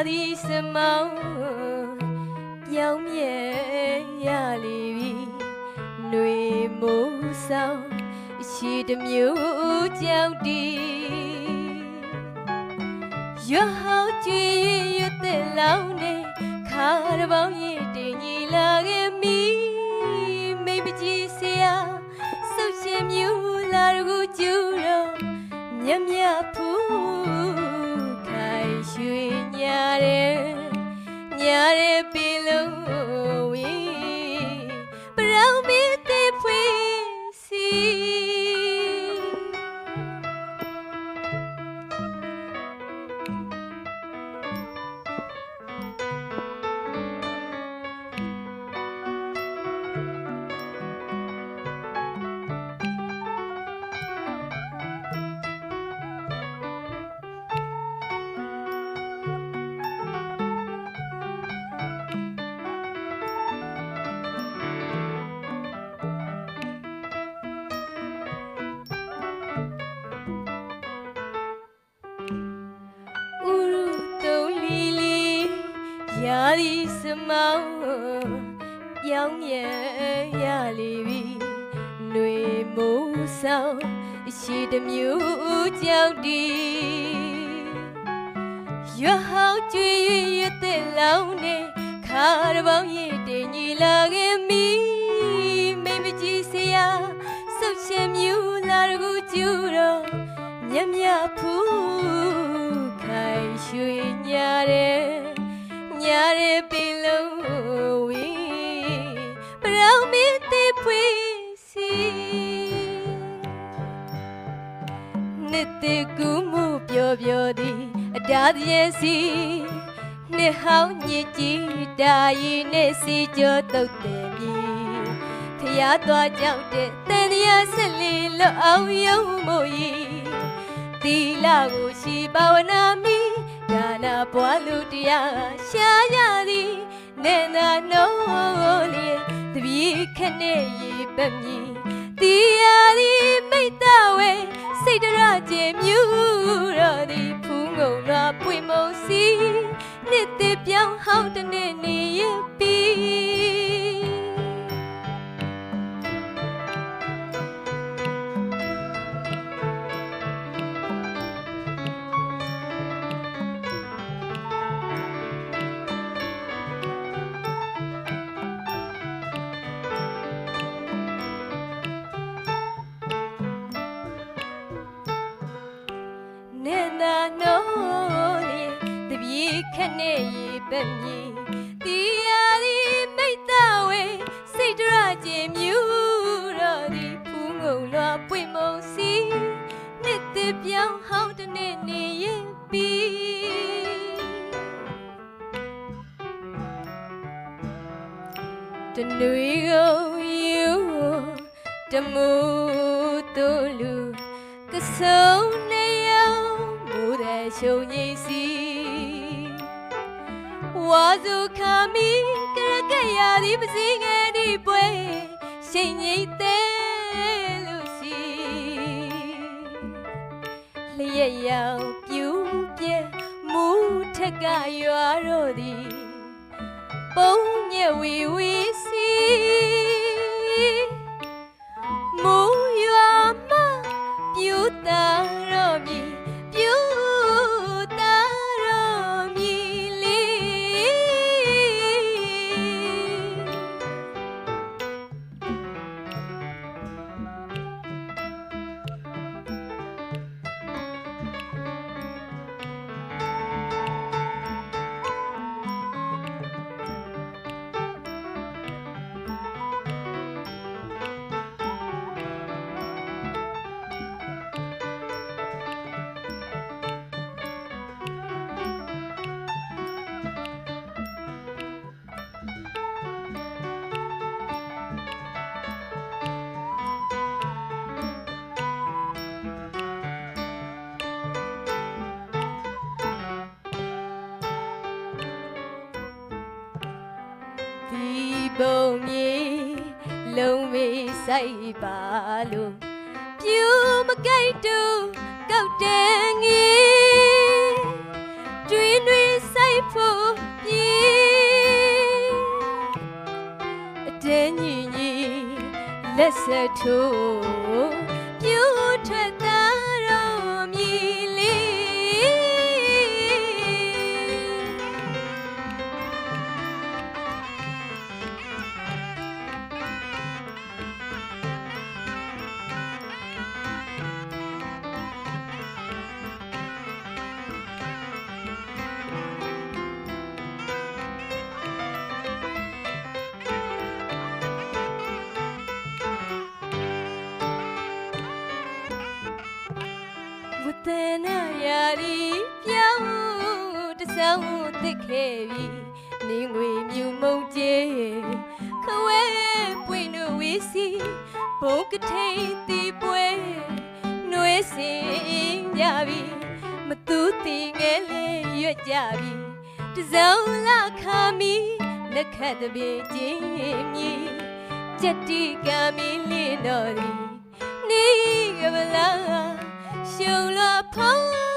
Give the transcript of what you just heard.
သည်စမောင်းပြောင်းမြဲရလေပြီຫນွေမိုးဆောင်ရှိတမျိုးကြောက်တီရွာဟောင်းကြွေရွတ်တဲ့လောင်းနဲ့ခါရပေါင်းရည်တင်ကြီးလာခဲ့မိမိမကြီးစရာဆုပ်ရှင်မျိုးလာကူကျူတော့မြတ်မြတ်ဖူးခိုင်ရွှေညာတဲ့ပင်လုံးဝေးပရောင်းမင်းတဲ့ဖွေးစီရာဒီစမောင်းပြောင်းမြဲရလေပြီຫນွေမိုးဆောင်ရှိတမျိုးကြောက်တီရွာဟောင်းကြွေရွတ်တဲ့လောင်းနဲ့ခါရပေါင်းရည်တင်ကြီးလာခဲ့မိမိမကြီးစရာဆုပ်ရှင်မျိုးလာကူကျူတော့မြတ်မြတ်ဖူးခိုင်ရွှေညာတဲ့ပင်လုံးဝေးပရောင်းမင်းတဲ့ဖွေးစီနှစ်တဲ့ကူမှုပြောသည်အတားရဲ့စီနှစ်ဟောင်းညစ်ကြည်တာရီနဲ့စီကြောတုတ်တယ်ပြီဖျားသွားကြောက်တဲ့တန်တရားဆက်လေးလွတ်အောင်ယုံမို့ဤသီလကိုရှိပါဝနာမိဒါနာပွားလူတရားရှားရသည်နဲ့နာနှုံးလေးတပည့်ခနဲ့ရေပမြည်တရားသည်မိတ်တဝဲစိတ်တရကျေမြူတော်သည်ဖူးငုံလာပွင့်မုံစီနှစ်သက်ပြောင်းဟောင်းတနေ့နေရပြီခနဲ့ရေပမြည်တရားသည်မိတ်တဝဲစိတ်တရကျေမြူတော်သည်ဖူးငုံလွာပွင့်မုံစီနှစ်သက်ပြောင်းဟောင်းတနေ့နေရပြီတနွေကိုယူတမှုတို့လူကဆုံနေရောမိုးတဲ့ရှုံငိစီဝါစုခါမီကရကရသည်ပစီငယ်ဒီပွဲရှိန်ငိတ်တဲ့လူစီလျက်ရောက်ပြူပြဲမူထက်ကရွာတော့သည်ပုံညက်ဝီဝီစီမူရွာမပြူတာတော့မြည်ပြူတာတော့မြည်ပုံကြီးလုံးဝေးဆိုင်ပါလို့ပြူမကြိုက်တူကောက်တဲ့ငေတွင်တွင်ဆိုင်ဖွ တဲ့ညီညီလက်ဆက်ထိုးပြူထွက်သားတော်မြည်လေးဝတ္တနာရာဒီပြောင်းတဆောင်းသစ်ခဲ့ပြီနေငွေမြူမုံကျေခဝဲပွင့်တို့ဝီစီဘုံကထိန်တီပွဲနှွေးစင်ကြပြီမတူတီငယ်လေးရွက်ကြပြီတစောင်းလာခါမီလက်ခတ်တပြေချင်းမြည်ကြက်တီကမီလင်းတော်ဒီနေကမလားရှုံလို့ဖုံး